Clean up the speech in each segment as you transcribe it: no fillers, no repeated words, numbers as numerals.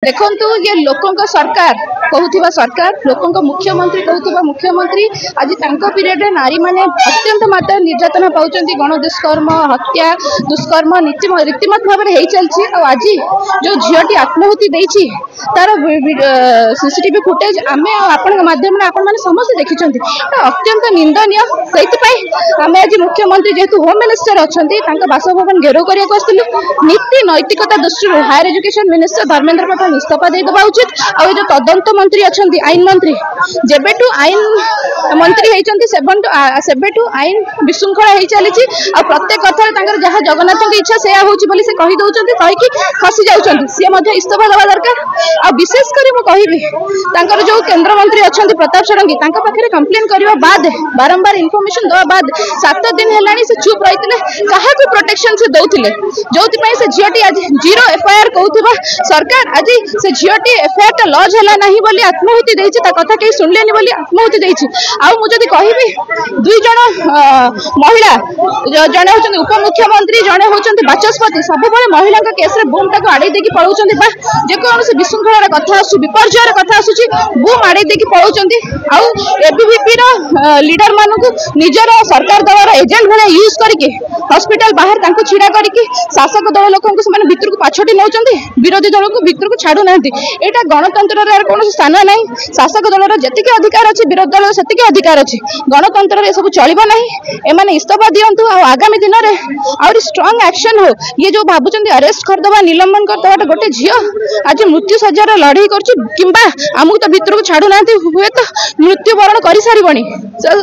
देखंतु ये लोकों सरकार कहूथिबा सरकार लोकों मुख्यमंत्री कहूथिबा मुख्यमंत्री आज तांको पीरियड रे नारी माने अत्यंत मात्रा निर्यातना पाउचंती गण दुष्कर्म हत्या दुष्कर्म रीतिमत भाव में चलती आज जो झीटी आत्माहुति देछि तार सीसीटीवी फुटेज आमे आपण माध्यम आपण माने समस्त देखिछंती अत्यंत निंदनीय सेति आमे आज मुख्यमंत्री जेहेतु होम मिनिस्टर अछंती तांका बासभवन घेराव करिया आस्थिलु नीति नैतिकता दृष्टि higher education minister Dharmendra Pradhan इस्तीफा देवा उचित आ जो तदंत मंत्री अच्छा आईन मंत्री जेबेटू आईन मंत्री होती सेबेटू आईन विशृंखला हो चली प्रत्येक कथार जहाँ जगन्नाथ की इच्छा से होची से कहीदे कहीकि खसी जाऊँ सी इस्तीफा देवा दरकार आ विशेषकर मुझे जो केन्द्र मंत्री अच्छा प्रताप षडंगी पाखे कंप्लेन करने बाद बारंबार इनफर्मेशन देवा बाद 7 दिन है से चुप रही क्या प्रोटेक्शन से दौले जो से झीटी आज जीरो एफआईआर कहूबा सरकार आज से झीटी एफआईआर टा लॉज है ना बोली आत्माहुति देछि ता कथा कहीं सुनलेनी बोली आत्माहुति देछि आ मु जदी कहबी दुई जण महिला जणे होचंदी उपमुख्यमंत्री जणे होचंदी बाचस्पति सब बळे महिला का केस रे बूम टाको आडे देकी पळौचंदी बा जे कोन से विशृंखलार कथा आसु विपर्जयर कथा आसुची बूम आडे देकी पळौचंदी आ एबीवीपी रो लीडर मानकु निजर सरकार दलर एजेंट भले यूज करके हॉस्पिटल बाहर तांको छिडा करके शासक दल लोकन को माने भितर को पाछोटी नौचंदी विरोधी दल को भितर को छाडू नांती एटा गणतंत्र रे कोन स्थान नाही शासक दलर जतिके अधिकार अछि विरोधी दल सेतिके अधिकार अछि गणतंत्र रे सब चलिबो नाही एमाने इस्तीफा दियंतु आ आगामी दिन रे और स्ट्रांग एक्शन हो ये जो भाबुचंदी अरेस्ट कर दबा निलंबन कर दबा गोटे झियो आज मृत्यु सज्जार लड़ाई करछि किंबा हमहु तो भितर को छाडू नांती हुए तो मृत्यु वरण करि सारिबणी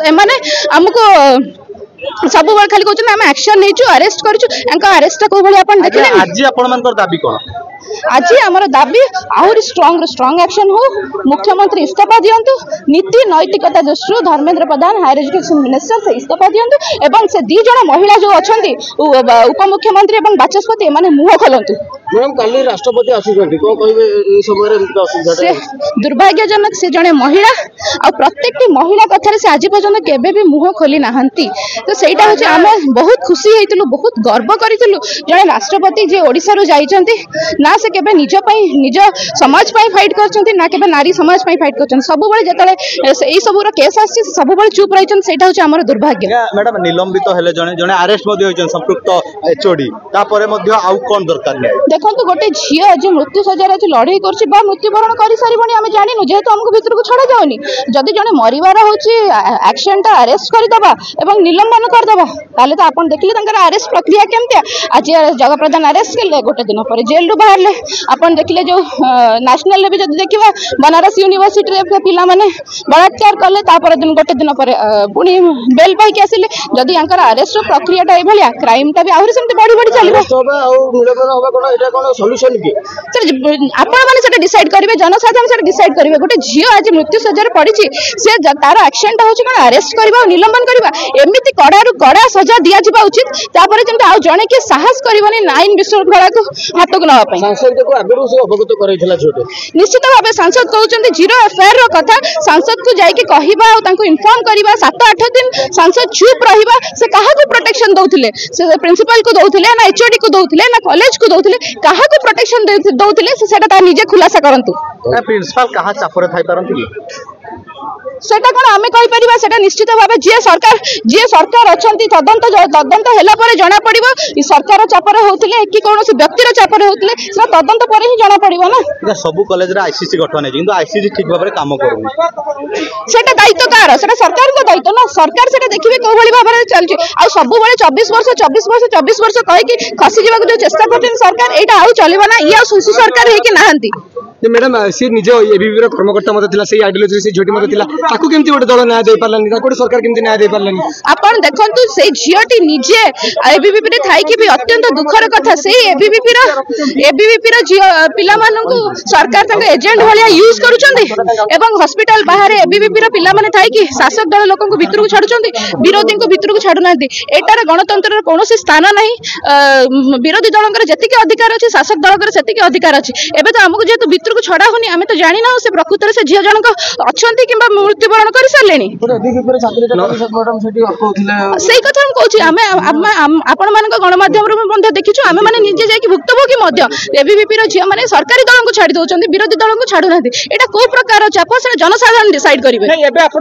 एमाने हमको सब बळ खाली कहउछ हम एक्शन नेचु अरेस्ट करछु एंका अरेस्ट को भली अपन देखले आज आपण मानकर दाबी कोन आज आमर दाबी आहुरी स्ट्रांग एक्शन हो मुख्यमंत्री इस्तीफा दियंतु नीति नैतिकता दृष्टि Dharmendra Pradhan higher education minister से इस्तीफा दियंतु एवं से दी जण महिला जो अछंती उपमुख्यमंत्री एवं बाचस्पति माने मुह खोलंतु मैडम काली राष्ट्रपति आसीछंती को कहबे ए समय रे असुविधा दुर्भाग्यजनक से जणे महिला आ प्रत्येक महिला कथा से आज पर्यंत केबे भी मुह खोली नाहंती तो सेटा होचे आमे बहुत खुशी हेतिलु बहुत गर्व करितिलु जणे राष्ट्रपति जे ओडिसा रो जाइछंती ना से केबे निज समाज पाई फाइट करछंती ना केबे नारी समाज पाई फाइट करछंती सब बळे जतले एई सब रो केस आछि सब बळे चुप रहिछन सेटा होचे हमर दुर्भाग्य मैडम निलंबित हेले जणे अरेस्ट मध्ये होइछन संपृक्त एचओडी तापरे मध्ये आउ कोन दरकार नै देखंतु गोटे झियो जे मृत्यु सज्जार अछि लड़ाई करछि बा मृत्युवरण करि सारिबणी हम जानिनु जेहेतु हमको भीतर को छड़ा जाउनी जदि जणे मरिवार होछि एक्शन टा अरेस्ट करि दबा एवं निलंबन कर दबा ताले तो आपण देखले तंकर अरेस्ट प्रक्रिया केमते आज जगह प्रधान अरेस्ट केले गोटे दिन पर जेल रु बाहरले आपण देखले जो नेशनल ले भी जदि देखिबा बनारस यूनिवर्सिटी रे पिला माने बलात्कार करले तापर दिन गोटे दिन पर पुनी बेल पाई के आसिले जदि अंकर अरेस्ट प्रक्रिया टा ए भलिया क्राइम टा भी आहुरी सेमते बड़ी बड़ी चलिबो तबे आ निलंबन होबा कोन एटा कोन सॉल्यूशन की सर आपण माने सेटा डिसाइड करिवे जनसाधारण सेटा डिसाइड करिवे गोटे झियो आज मृत्यु सज्जार पड़िछि से तार एक्शन टा होछि कोन अरेस्ट करबा और निलंबन करबा एमिति कड़ारु कड़ा सजा दिया जिबा उचित तापर जेंते आ जणे के साहस करबनी आईन विशृंखला को हाथ को नवा पई सांसद को आगरु से अवगत करैथला छोटे निश्चित भाबे सांसद कहउचंती जीरो एफआईआर रो कथा सांसद को जाई के कहिबा और तांको इन्फॉर्म करबा 7-8 दिन सांसद चुप रहिबा से काहा को प्रोटेक्शन दउथिले से प्रिंसिपल को दउथिले ना एचओडी को दउथिले ना कॉलेज को दउथिले काहा को प्रोटेक्शन दउथिले से सेटा ता निजे खुलासा करंतु प्रिंसिपल काहा चापरे थाई परंती सेटा कोन आमे कहि परिबा सेटा निश्चित भाबे जे सरकार अछंती तदंत हैला परे जणा पड़िबो ई सरकार चापरे होथिले कि कोनोसी व्यक्तिर चापरे होथिले से तदंत परे ही जणा पड़िबो ना सब कॉलेज रे आईसीसी गठन है किंतु आईसीसी ठीक भाबरे काम करूनी सेटा दायित्व कार सेटा सरकार को दायित्व ना सरकार सेटा देखिबे को भली भाबरे चलछि आ सब बेले 24 वर्ष कहि कि खसी जीवा को जो चेष्टा करथिन सरकार एटा आउ चलिबो ना या सुसु सरकार हे कि नाहंती मैडम सी निज एबीपी रो कर्मकर्ता मते थिला सेही आइडियोलॉजी से झोटी मते थिला ताकू केमती गोटे दल न्याय दे पारलानी ताकू सरकार केमती न्याय दे पारलानी आपण देखंतु से झियोटी निजे एबीवीपी रे थाई कि भी अत्यंत दुखर कथा से एबीवीपी रो पिला मानकु सरकार तंग एजेंट भलिया यूज करूचंदी एवं हॉस्पिटल बाहर एबीवीपी रो पिला माने थाई कि शासक दल लोकन को भीतर को छाडुचंदी विरोधी को भीतर को छाडु नांती एटार गणतंत्र रो कोनोसी स्थान नाही विरोधी दलंकर जतिके अधिकार अछि शासक दलकर सेतिके अधिकार अछि एबे तो हमकु जेतु भीतर को छड़ा होनी आमे तो जानि ना से प्रकृतर से झियो जनक अछंती कि किंबा मृत्युवरण कर सारे से कथा कौच आम आपण मान गणमाध्यम देखीचु आम मैंने निजे जाकि भुक्तभोगी एबीवीपी झील मैंने सरकारी दल को छाड़ी दौरान विरोधी दल को छाड़ू ना यहाँ कौ प्रकार चाप से जनसाधारण डिसाइड करेंगे।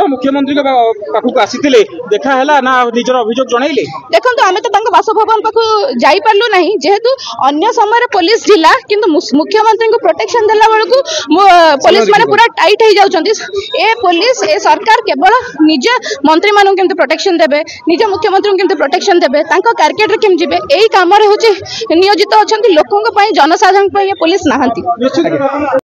मुख्यमंत्री पाखक आसी देखा ना निजर अभियोग जनइले देखो आम तो बासभवन पाखु जापारू ना जेहेतु अन्य समय पुलिस जिला किंतु मुख्यमंत्री को प्रोटेक्शन देला बेलू पुलिस माने पूरा टाइट हो जाउछंती ए पुलिस ए सरकार केवल निज मंत्री मानू केमती प्रोटेक्शन देबे निज मुख्यमंत्री को केमती प्रोटेक्शन देबे तांको कार्केट रे केम जिबे एई काम रे होची नियोजित अछंती लोकन को पई जनसाधारण पई पुलिस नाहंती।